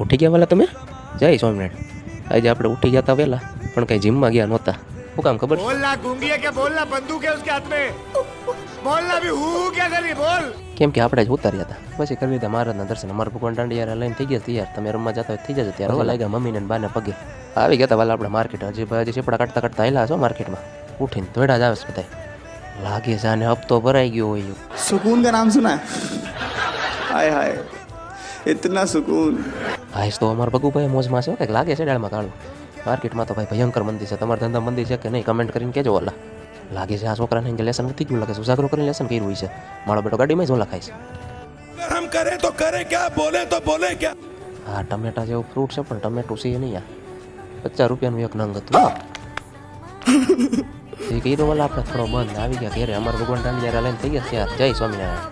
ઉઠી ગયા વાલા તમે? જય સ્વામિનારાયણ. આજે આપણે ઉઠી જતા વહેલા પણ કઈ જીમમાં ગયા નહોતા. શું કામ ખબર? बोलना गूंगी है क्या? बोलना बंदूक है उसके हाथ में. बोलना भी हूँ क्या करी बोल. કેમ કે આપણે જ ઉતાર્યા હતા. પછી કરી લીધા મહારાજના દર્શન. અમારા ભગવાન દાંડિયા લઈને થઈ ગયા તૈયાર. તમે રમવા જતા હોય થઈ જજો ત્યારે. હવે લાગ્યા મમ્મીને ને બાને પગે. આવી ગયા હતા વાલા આપણે માર્કેટ. હજી ચેપડા કાઢતા કાઢતા આવેલા છો માર્કેટમાં. ઉઠીને ધોડા જ આવે છે બધા. લાગે છે આને હપ્તો ભરાઈ ગયો હોય. सुकून का नाम सुना है? हाय हाय इतना सुकून. હાઈસ તો અમારા ભગુભાઈ મોજમાં છે. કંઈક લાગે છે ડાળમાં કાળું. માર્કેટમાં તો ભાઈ ભયંકર મંદી છે. તમારા ધંધા મંદી છે કે નહીં કમેન્ટ કરીને કહેજો વાલા. લાગે છે આ છોકરાને કે લેસન નથી ગયું. લાગે છે ઉજાગરો કરીને લેસન કર્યું હોય છે. મારો બેટો ગાડીમાં જ ઓલા ખાય છે. हम करे तो करे क्या, बोले तो बोले क्या. હા ટમેટા જેવું ફ્રૂટ છે પણ ટમેટું છે નહીં. આ 50 રૂપિયાનું એક નંગ હતું. એ કીધું વાલા આપણે થોડો બંધ આવી ગયા ઘેરે. અમારા ભગવાન દાંડિયા લઈને થઈ ગયા ત્યાં. જય સ્વામિનારાયણ.